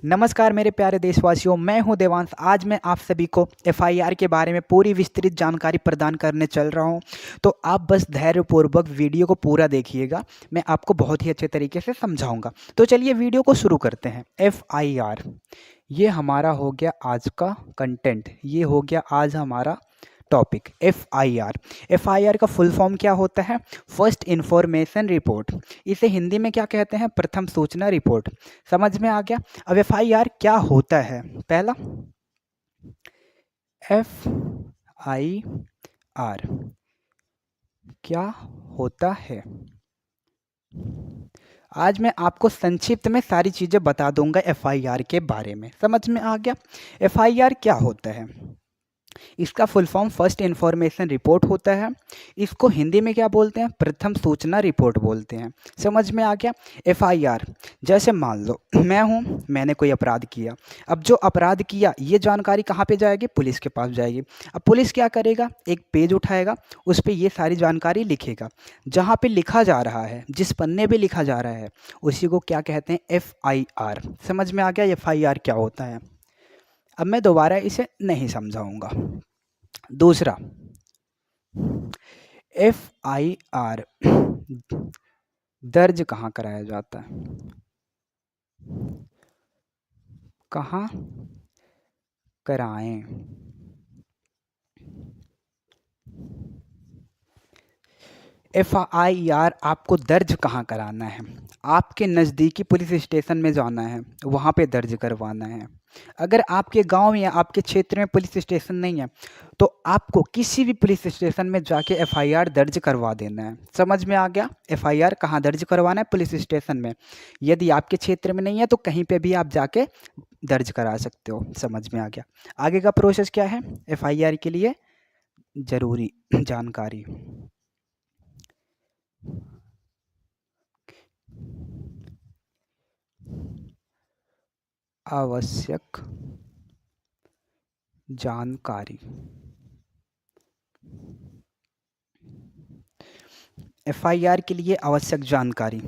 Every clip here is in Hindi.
नमस्कार मेरे प्यारे देशवासियों, मैं हूं देवांश। आज मैं आप सभी को एफआईआर के बारे में पूरी विस्तृत जानकारी प्रदान करने चल रहा हूं। तो आप बस धैर्यपूर्वक वीडियो को पूरा देखिएगा, मैं आपको बहुत ही अच्छे तरीके से समझाऊंगा। तो चलिए वीडियो को शुरू करते हैं। एफआईआर, ये हमारा हो गया आज का कंटेंट, ये हो गया आज हमारा टॉपिक एफआईआर। एफआईआर का फुल फॉर्म क्या होता है? First information report. इसे हिंदी में क्या कहते हैं? प्रथम सूचना रिपोर्ट। समझ में आ गया? अब एफआईआर क्या होता है? पहला, एफ आई आर क्या होता है? आज मैं आपको संक्षिप्त में सारी चीज़ें बता दूंगा एफआईआर के बारे में। समझ में आ गया? एफआईआर क्या होता है? इसका full form first information report होता है। इसको हिंदी में क्या बोलते हैं? प्रथम सूचना रिपोर्ट बोलते हैं। समझ में आ गया? एफआईआर, जैसे मान लो मैं हूँ, मैंने कोई अपराध किया। अब जो अपराध किया ये जानकारी कहाँ पे जाएगी? पुलिस के पास जाएगी। अब पुलिस क्या करेगा? एक पेज उठाएगा, उस पर ये सारी जानकारी लिखेगा। जहाँ पे लिखा जा रहा है, जिस पन्ने पे लिखा जा रहा है, उसी को क्या कहते हैं? एफआईआर। समझ में आ गया एफआईआर क्या होता है? अब मैं दोबारा इसे नहीं समझाऊंगा। दूसरा, एफ आई आर दर्ज कहाँ कराया जाता है? कहाँ कराएं? एफआईआर आपको दर्ज कहाँ कराना है? आपके नज़दीकी पुलिस स्टेशन में जाना है, वहाँ पे दर्ज करवाना है। अगर आपके गांव या आपके क्षेत्र में पुलिस स्टेशन नहीं है तो आपको किसी भी पुलिस स्टेशन में जाके एफआईआर दर्ज करवा देना है। समझ में आ गया? एफआईआर कहाँ दर्ज करवाना है? पुलिस स्टेशन में। यदि आपके क्षेत्र में नहीं है तो कहीं पे भी आप जाके दर्ज करा सकते हो। समझ में आ गया? आगे का प्रोसेस क्या है एफआईआर के लिए? ज़रूरी जानकारी, आवश्यक जानकारी। एफआईआर के लिए आवश्यक जानकारी,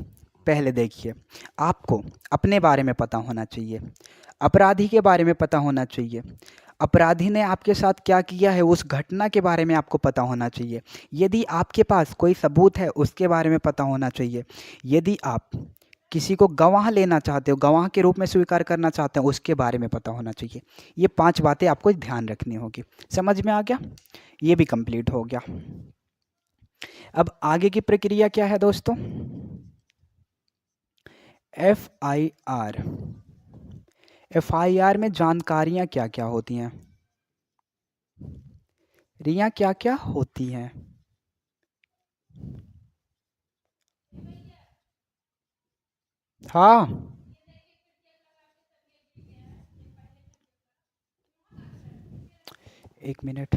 पहले देखिए, आपको अपने बारे में पता होना चाहिए, अपराधी के बारे में पता होना चाहिए, अपराधी ने आपके साथ क्या किया है उस घटना के बारे में आपको पता होना चाहिए। यदि आपके पास कोई सबूत है उसके बारे में पता होना चाहिए। यदि आप किसी को गवाह लेना चाहते हो, गवाह के रूप में स्वीकार करना चाहते हो, उसके बारे में पता होना चाहिए। ये 5 बातें आपको ध्यान रखनी होगी। समझ में आ गया? ये भी कंप्लीट हो गया। अब आगे की प्रक्रिया क्या है दोस्तों? F I R, F I R में जानकारियां क्या क्या होती हैं? रिया क्या क्या होती हैं? हाँ, एक मिनट।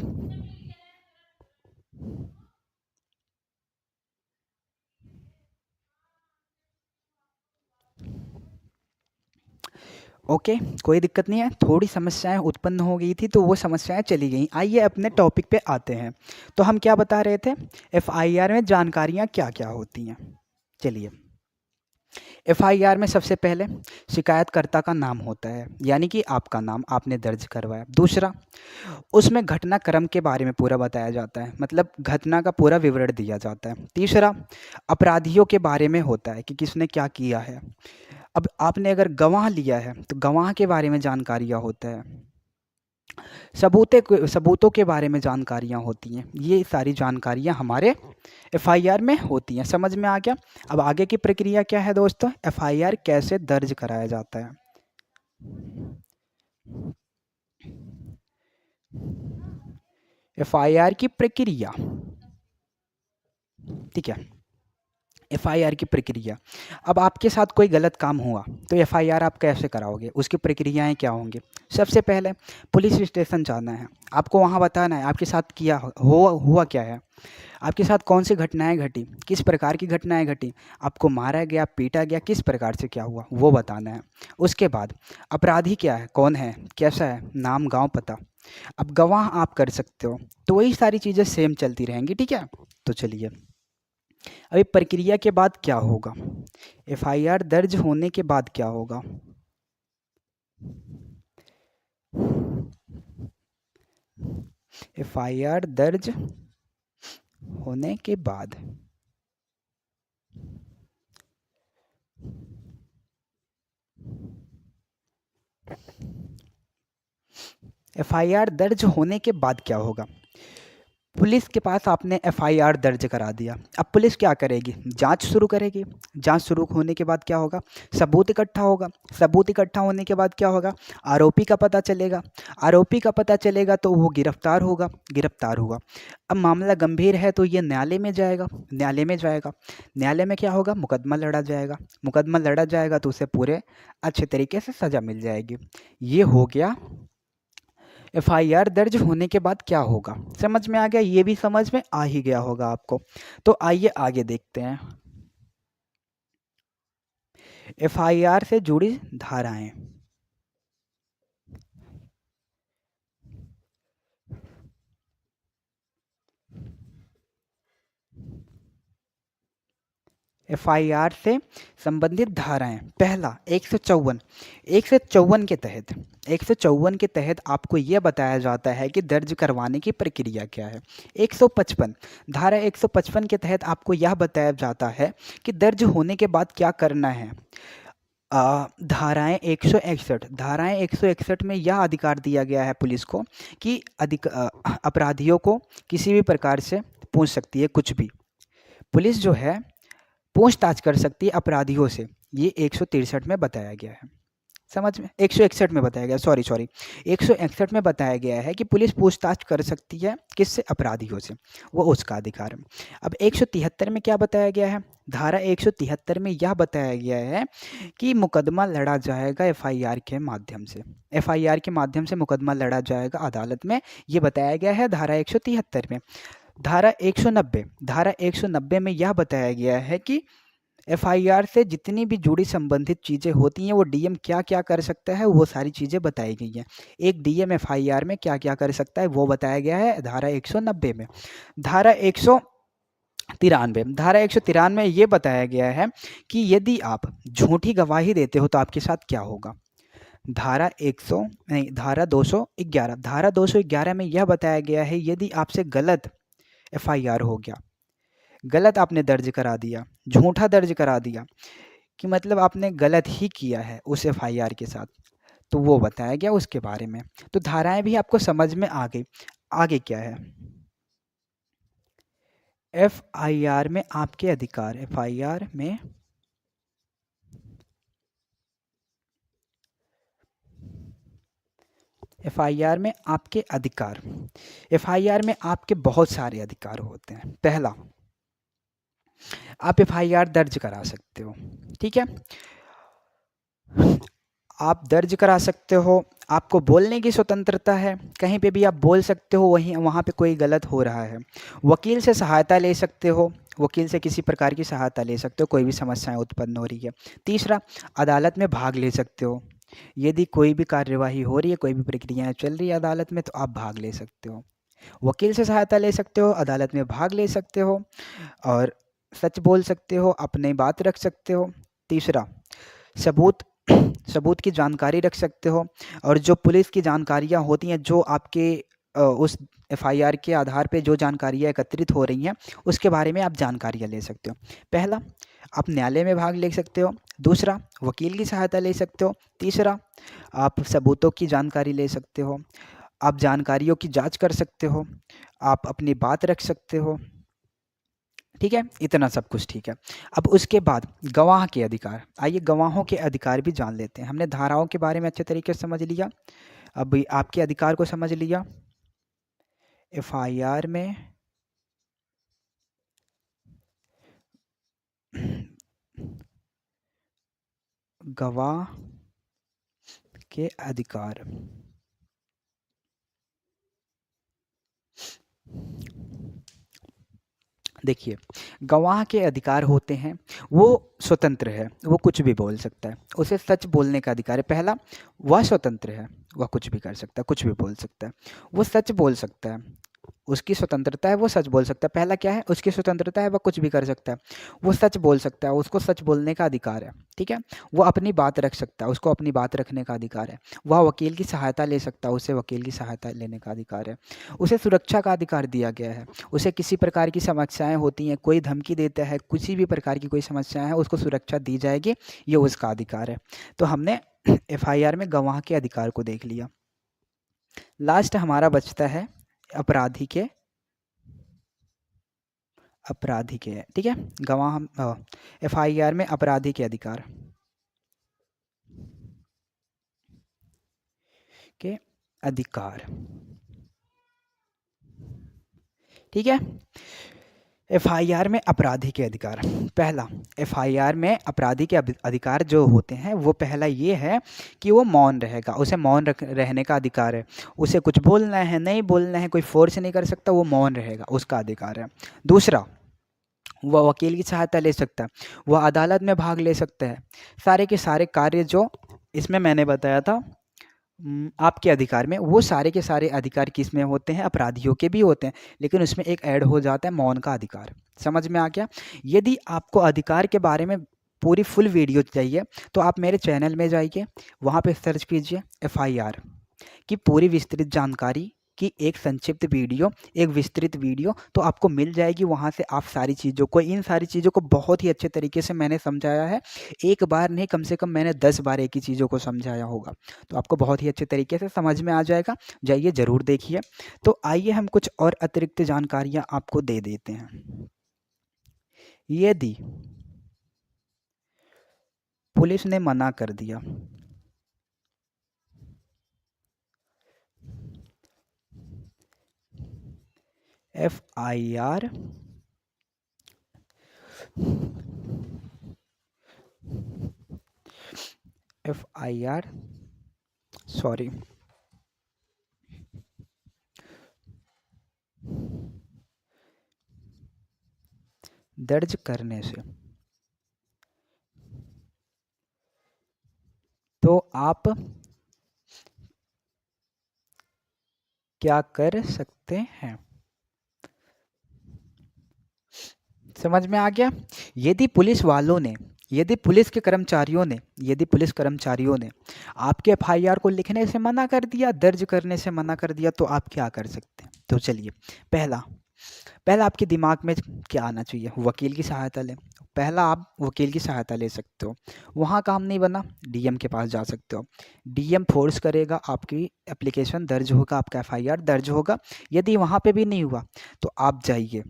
ओके, कोई दिक्कत नहीं है। थोड़ी समस्याएं उत्पन्न हो गई थी तो वो समस्याएं चली गई। आइए अपने टॉपिक पे आते हैं। तो हम क्या बता रहे थे? एफआईआर में जानकारियां क्या क्या होती हैं। चलिए, एफआईआर में सबसे पहले शिकायतकर्ता का नाम होता है, यानी कि आपका नाम आपने दर्ज करवाया। दूसरा, उसमें घटनाक्रम के बारे में पूरा बताया जाता है, मतलब घटना का पूरा विवरण दिया जाता है। तीसरा, अपराधियों के बारे में होता है कि किसने क्या किया है। अब आपने अगर गवाह लिया है तो गवाह के बारे में जानकारियाँ होता है। सबूतों के बारे में जानकारियाँ होती हैं। ये सारी जानकारियाँ हमारे एफआईआर में होती हैं। समझ में आ गया? अब आगे की प्रक्रिया क्या है दोस्तों? एफआईआर कैसे दर्ज कराया जाता है? एफआईआर की प्रक्रिया, ठीक है। एफआईआर की प्रक्रिया, अब आपके साथ कोई गलत काम हुआ तो एफआईआर आप कैसे कराओगे? उसकी प्रक्रियाएं क्या होंगी? सबसे पहले पुलिस स्टेशन जाना है, आपको वहां बताना है आपके साथ किया हुआ क्या है, आपके साथ कौन सी घटनाएं घटी, किस प्रकार की घटनाएं घटी, आपको मारा गया, पीटा गया, किस प्रकार से क्या हुआ, वो बताना है। उसके बाद अपराधी क्या है, कौन है, कैसा है, नाम, गांव, पता। अब गवाह आप कर सकते हो। तो वही सारी चीज़ें सेम चलती रहेंगी, ठीक है। तो चलिए, अभी प्रक्रिया के बाद क्या होगा? एफआईआर दर्ज होने के बाद क्या होगा? एफआईआर दर्ज होने के बाद एफआईआर दर्ज होने के बाद क्या होगा? पुलिस के पास आपने एफआईआर दर्ज करा दिया। अब पुलिस क्या करेगी? जांच शुरू करेगी। जांच शुरू होने के बाद क्या होगा? सबूत इकट्ठा होगा। सबूत इकट्ठा होने के बाद क्या होगा? आरोपी का पता चलेगा। आरोपी का पता चलेगा तो वो गिरफ्तार होगा। गिरफ्तार हुआ। अब मामला गंभीर है तो ये न्यायालय में जाएगा। न्यायालय में जाएगा। न्यायालय में क्या होगा? मुकदमा लड़ा जाएगा। मुकदमा लड़ा जाएगा तो उसे पूरे अच्छे तरीके से सज़ा मिल जाएगी। ये हो गया एफआईआर दर्ज होने के बाद क्या होगा। समझ में आ गया? ये भी समझ में आ ही गया होगा आपको। तो आइए आगे देखते हैं। एफआईआर से जुड़ी धाराएं। एफआईआर से संबंधित धाराएं। पहला 154। 154 के तहत 154 के तहत आपको यह बताया जाता है कि दर्ज करवाने की प्रक्रिया क्या है। 155 धारा 155 के तहत आपको यह बताया जाता है कि दर्ज होने के बाद क्या करना है। धाराएं 161 धाराएं 161 में यह अधिकार दिया गया है पुलिस को कि अपराधियों को किसी भी प्रकार से पूछ सकती है कुछ भी। पुलिस जो है पूछताछ कर सकती है अपराधियों से। ये 163 में बताया गया है। समझ में? 161 में बताया गया, सॉरी 161 में बताया गया है कि पुलिस पूछताछ कर सकती है किससे? अपराधियों से। वो उसका अधिकार है। अब 173 में क्या बताया गया है? धारा 173 में यह बताया गया है कि मुकदमा लड़ा जाएगा एफआईआर के माध्यम से। एफआईआर के माध्यम से मुकदमा लड़ा जाएगा अदालत में। ये बताया गया है धारा 173 में। धारा 190 में यह बताया गया है कि एफआईआर से जितनी भी जुड़ी संबंधित चीज़ें होती हैं वो डीएम क्या क्या कर सकता है, वो सारी चीज़ें बताई गई हैं। एक डीएम एफआईआर में क्या क्या कर सकता है वो बताया गया है धारा 190 में। धारा 193 में ये बताया गया है कि यदि आप झूठी गवाही देते हो तो आपके साथ क्या होगा। धारा 211 में यह बताया गया है यदि आपसे गलत एफआईआर हो गया, गलत आपने दर्ज करा दिया, झूठा दर्ज करा दिया कि मतलब आपने गलत ही किया है उस एफआईआर के साथ, तो वो बताया गया उसके बारे में। तो धाराएं भी आपको समझ में आ गई। आगे क्या है? एफआईआर में आपके अधिकार। एफआईआर में एफआईआर में आपके अधिकार। एफआईआर में आपके बहुत सारे अधिकार होते हैं। पहला, आप एफआईआर दर्ज करा सकते हो। ठीक है, आप दर्ज करा सकते हो। आपको बोलने की स्वतंत्रता है, कहीं पे भी आप बोल सकते हो वहीं वहाँ पे कोई गलत हो रहा है। वकील से सहायता ले सकते हो। वकील से किसी प्रकार की सहायता ले सकते हो, कोई भी समस्याएं उत्पन्न हो रही है। तीसरा, अदालत में भाग ले सकते हो। यदि कोई भी कार्यवाही हो रही है, कोई भी प्रक्रियाएं चल रही है अदालत में, तो आप भाग ले सकते हो। वकील से सहायता ले सकते हो, अदालत में भाग ले सकते हो और सच बोल सकते हो, अपनी बात रख सकते हो। तीसरा, सबूत सबूत की जानकारी रख सकते हो और जो पुलिस की जानकारियाँ होती हैं, जो आपके उस एफआईआर के आधार पे जो जानकारियाँ एकत्रित हो रही हैं उसके बारे में आप जानकारियाँ ले सकते हो। पहला, आप न्यायालय में भाग ले सकते हो। दूसरा, वकील की सहायता ले सकते हो। तीसरा, आप सबूतों की जानकारी ले सकते हो। आप जानकारियों की जांच कर सकते हो। आप अपनी बात रख सकते हो। ठीक है, इतना सब कुछ ठीक है। अब उसके बाद गवाह के अधिकार। आइए गवाहों के अधिकार भी जान लेते हैं। हमने धाराओं के बारे में अच्छे तरीके से समझ लिया। अब आपके अधिकार को समझ लिया। एफआईआर में गवाह के अधिकार। देखिए, गवाह के अधिकार होते हैं, वो स्वतंत्र है, वो कुछ भी बोल सकता है। उसे सच बोलने का अधिकार है। पहला, वह स्वतंत्र है, वह कुछ भी कर सकता है, कुछ भी बोल सकता है। वो सच बोल सकता है, उसकी स्वतंत्रता है, वो सच बोल सकता है। पहला क्या है, उसकी स्वतंत्रता है, वह कुछ भी कर सकता है, वो सच बोल सकता है, उसको सच बोलने का अधिकार है। ठीक है, वो अपनी बात रख सकता है, उसको अपनी बात रखने का अधिकार है। वह वकील की सहायता ले सकता है, उसे वकील की सहायता लेने का अधिकार है। उसे सुरक्षा का अधिकार दिया गया है। उसे किसी प्रकार की समस्याएं होती हैं, कोई धमकी देता है, किसी भी प्रकार की कोई समस्याएं हैं, उसको सुरक्षा दी जाएगी, ये उसका अधिकार है। तो हमने एफआईआर में गवाह के अधिकार को देख लिया। लास्ट हमारा बचता है अपराधी के ठीक है, गवाह एफआईआर में अपराधी के अधिकार के अधिकार। ठीक है, एफआईआर में अपराधी के अधिकार। पहला, एफआईआर में अपराधी के अधिकार जो होते हैं, वो पहला ये है कि वो मौन रहेगा, उसे मौन रहने का अधिकार है। उसे कुछ बोलना है, नहीं बोलना है, कोई फोर्स नहीं कर सकता, वो मौन रहेगा, उसका अधिकार है। दूसरा, वह वकील की सहायता ले सकता है, वह अदालत में भाग ले सकता है। सारे के सारे कार्य जो इसमें मैंने बताया था आपके अधिकार में, वो सारे के सारे अधिकार किस में होते हैं, अपराधियों के भी होते हैं, लेकिन उसमें एक ऐड हो जाता है मौन का अधिकार। समझ में आ गया? यदि आपको अधिकार के बारे में पूरी फुल वीडियो चाहिए तो आप मेरे चैनल में जाइए, वहाँ पे सर्च कीजिए एफआईआर की पूरी विस्तृत जानकारी की एक संक्षिप्त वीडियो, एक विस्तृत वीडियो, तो आपको मिल जाएगी। वहाँ से आप सारी चीज़ों को, इन सारी चीज़ों को बहुत ही अच्छे तरीके से मैंने समझाया है। एक बार नहीं, कम से कम मैंने 10 बार एक ही चीज़ों को समझाया होगा, तो आपको बहुत ही अच्छे तरीके से समझ में आ जाएगा। जाइए, ज़रूर देखिए। तो आइए हम कुछ और अतिरिक्त जानकारियाँ आपको दे देते हैं। यदि पुलिस ने मना कर दिया, एफआईआर एफआईआर सॉरी दर्ज करने से, तो आप क्या कर सकते हैं? समझ में आ गया? यदि पुलिस वालों ने, यदि पुलिस के कर्मचारियों ने, यदि पुलिस कर्मचारियों ने आपके एफआईआर को लिखने से मना कर दिया, दर्ज करने से मना कर दिया, तो आप क्या कर सकते हैं? तो चलिए, पहला पहला आपके दिमाग में क्या आना चाहिए? वकील की सहायता लें। पहला, आप वकील की सहायता ले सकते हो। वहाँ काम नहीं बना, डीएम के पास जा सकते हो। डीएम फोर्स करेगा, आपकी एप्लीकेशन दर्ज होगा, आपका एफआईआर दर्ज होगा। यदि वहाँ पे भी नहीं हुआ तो आप जाइए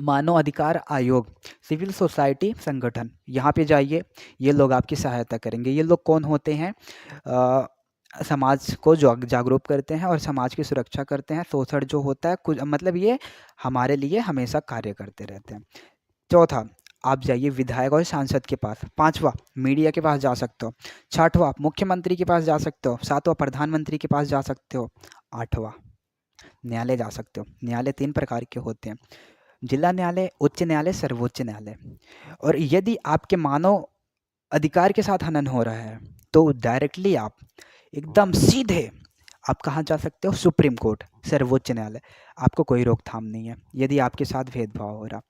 मानव अधिकार आयोग, सिविल सोसाइटी संगठन, यहाँ पे जाइए। ये लोग आपकी सहायता करेंगे। ये लोग कौन होते हैं? समाज को जागरूक करते हैं और समाज की सुरक्षा करते हैं। शोषण जो होता है, कुछ मतलब ये हमारे लिए हमेशा कार्य करते रहते हैं। चौथा, आप जाइए विधायक और सांसद के पास। पांचवा, मीडिया के पास जा सकते हो। छठवां, मुख्यमंत्री के पास जा सकते हो। सातवां, प्रधानमंत्री के पास जा सकते हो। आठवां, न्यायालय जा सकते हो। न्यायालय 3 प्रकार के होते हैं: जिला न्यायालय, उच्च न्यायालय, सर्वोच्च न्यायालय। और यदि आपके मानव अधिकार के साथ हनन हो रहा है तो डायरेक्टली आप एकदम सीधे आप कहाँ जा सकते हो? सुप्रीम कोर्ट, सर्वोच्च न्यायालय। आपको कोई रोकथाम नहीं है यदि आपके साथ भेदभाव हो रहा।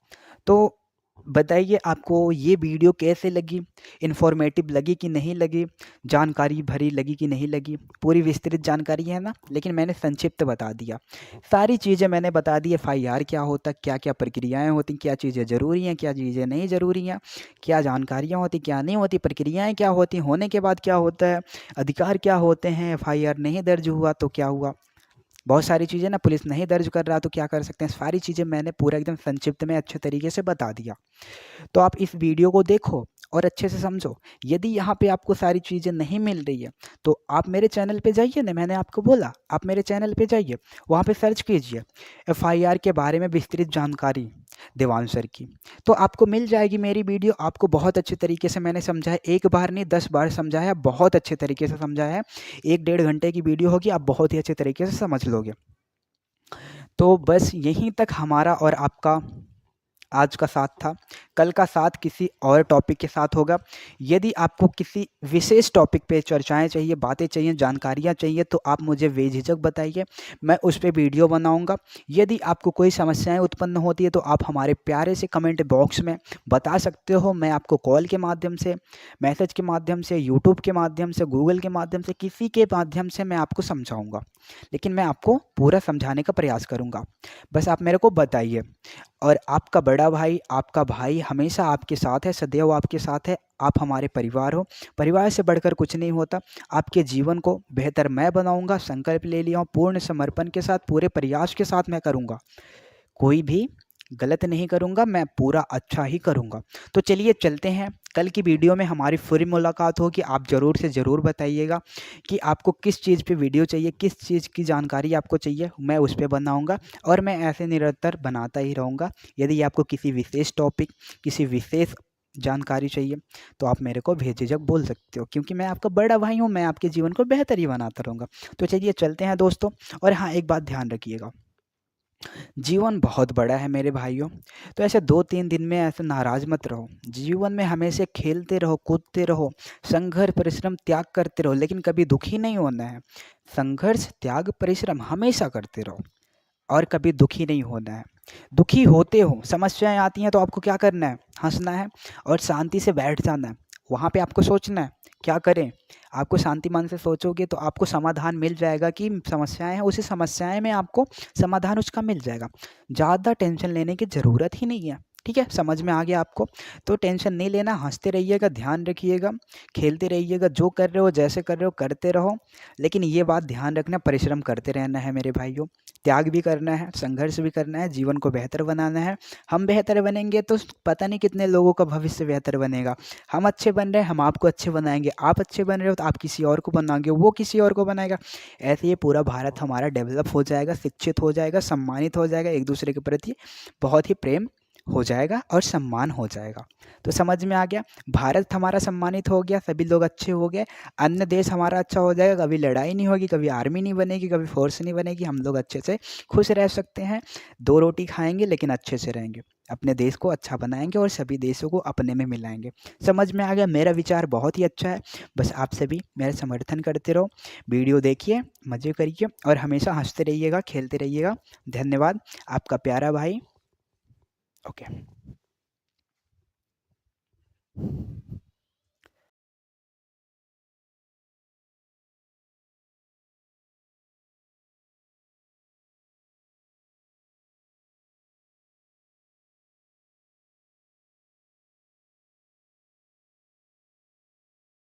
तो बताइए, आपको ये वीडियो कैसे लगी? इन्फॉर्मेटिव लगी कि नहीं लगी? जानकारी भरी लगी कि नहीं लगी? पूरी विस्तृत जानकारी है ना, लेकिन मैंने संक्षिप्त बता दिया। सारी चीज़ें मैंने बता दी। एफआईआर क्या होता, क्या क्या प्रक्रियाएं होती, क्या चीज़ें ज़रूरी हैं, क्या चीज़ें नहीं ज़रूरी हैं, क्या जानकारियाँ होती, क्या नहीं होती, प्रक्रियाएं क्या होती, होने के बाद क्या होता है, अधिकार क्या होते हैं, एफआईआर नहीं दर्ज हुआ तो क्या हुआ, बहुत सारी चीज़ें ना, पुलिस नहीं दर्ज कर रहा तो क्या कर सकते हैं। सारी चीज़ें मैंने पूरा एकदम संक्षिप्त में अच्छे तरीके से बता दिया। तो आप इस वीडियो को देखो और अच्छे से समझो। यदि यहाँ पे आपको सारी चीज़ें नहीं मिल रही है तो आप मेरे चैनल पे जाइए ना, मैंने आपको बोला आप मेरे चैनल पे जाइए, वहाँ पे सर्च कीजिए एफआईआर के बारे में विस्तृत जानकारी देवांश सर की, तो आपको मिल जाएगी मेरी वीडियो। आपको बहुत अच्छे तरीके से मैंने समझाया, एक बार नहीं 10 बार समझाया, बहुत अच्छे तरीके से समझाया है। 1-1.5 घंटे की वीडियो होगी, आप बहुत ही अच्छे तरीके से समझ लोगे। तो बस यहीं तक हमारा और आपका आज का साथ था, कल का साथ किसी और टॉपिक के साथ होगा। यदि आपको किसी विशेष टॉपिक पे चर्चाएँ चाहिए, बातें चाहिए, जानकारियाँ चाहिए तो आप मुझे बेझिझक बताइए, मैं उस पे वीडियो बनाऊँगा। यदि आपको कोई समस्याएँ उत्पन्न होती है तो आप हमारे प्यारे से कमेंट बॉक्स में बता सकते हो। मैं आपको कॉल के माध्यम से, मैसेज के माध्यम से, यूट्यूब के माध्यम से, गूगल के माध्यम से, किसी के माध्यम से मैं आपको समझाऊँगा। लेकिन मैं आपको पूरा समझाने का प्रयास करूँगा। बस आप मेरे को बताइए। और आपका बड़ा भाई, आपका भाई हमेशा आपके साथ है, सदैव आपके साथ है। आप हमारे परिवार हो, परिवार से बढ़कर कुछ नहीं होता। आपके जीवन को बेहतर मैं बनाऊँगा, संकल्प ले लिया हूँ, पूर्ण समर्पण के साथ, पूरे प्रयास के साथ मैं करूँगा। कोई भी गलत नहीं करूँगा, मैं पूरा अच्छा ही करूँगा। तो चलिए चलते हैं, कल की वीडियो में हमारी पूरी मुलाकात होगी। आप ज़रूर से ज़रूर बताइएगा कि आपको किस चीज़ पे वीडियो चाहिए, किस चीज़ की जानकारी आपको चाहिए, मैं उस पे बनाऊँगा और मैं ऐसे निरंतर बनाता ही रहूँगा। यदि आपको किसी विशेष टॉपिक, किसी विशेष जानकारी चाहिए तो आप मेरे को बेझिझक बोल सकते हो, क्योंकि मैं आपका बड़ा भाई हूँ, मैं आपके जीवन को बेहतर ही बनाता रहूँगा। तो चलिए चलते हैं दोस्तों। और हाँ, एक बात ध्यान रखिएगा, जीवन बहुत बड़ा है मेरे भाइयों। तो ऐसे 2-3 दिन में ऐसे नाराज मत रहो। जीवन में हमेशा खेलते रहो, कूदते रहो, संघर्ष, परिश्रम, त्याग करते रहो, लेकिन कभी दुखी नहीं होना है। संघर्ष, त्याग, परिश्रम हमेशा करते रहो और कभी दुखी नहीं होना है। दुखी होते हो, समस्याएं आती हैं तो आपको क्या करना है? हंसना है और शांति से बैठ जाना है। वहाँ पे आपको सोचना है क्या करें। आपको शांति मन से सोचोगे तो आपको समाधान मिल जाएगा। कि समस्याएं हैं, उसी समस्याएं में आपको समाधान उसका मिल जाएगा। ज़्यादा टेंशन लेने की ज़रूरत ही नहीं है। ठीक है, समझ में आ गया आपको? तो टेंशन नहीं लेना, हंसते रहिएगा, ध्यान रखिएगा, खेलते रहिएगा, जो कर रहे हो, जैसे कर रहे हो करते रहो। लेकिन ये बात ध्यान रखना, परिश्रम करते रहना है मेरे भाइयों। त्याग भी करना है, संघर्ष भी करना है, जीवन को बेहतर बनाना है। हम बेहतर बनेंगे तो पता नहीं कितने लोगों का भविष्य बेहतर बनेगा। हम अच्छे बन रहे हैं, हम आपको अच्छे बनाएंगे। आप अच्छे बन रहे हो तो आप किसी और को बनाओगे, वो किसी और को बनाएगा। ऐसे ये पूरा भारत हमारा डेवलप हो जाएगा, शिक्षित हो जाएगा, सम्मानित हो जाएगा, एक दूसरे के प्रति बहुत ही प्रेम हो जाएगा और सम्मान हो जाएगा। तो समझ में आ गया? भारत हमारा सम्मानित हो गया, सभी लोग अच्छे हो गए, अन्य देश हमारा अच्छा हो जाएगा, कभी लड़ाई नहीं होगी, कभी आर्मी नहीं बनेगी, कभी फोर्स नहीं बनेगी, हम लोग अच्छे से खुश रह सकते हैं। 2 रोटी खाएंगे लेकिन अच्छे से रहेंगे, अपने देश को अच्छा बनाएंगे और सभी देशों को अपने में मिलाएंगे। समझ में आ गया? मेरा विचार बहुत ही अच्छा है। बस आप सभी मेरा समर्थन करते रहो, वीडियो देखिए, मज़े करिए और हमेशा हंसते रहिएगा, खेलते रहिएगा। धन्यवाद। आपका प्यारा भाई। ओके।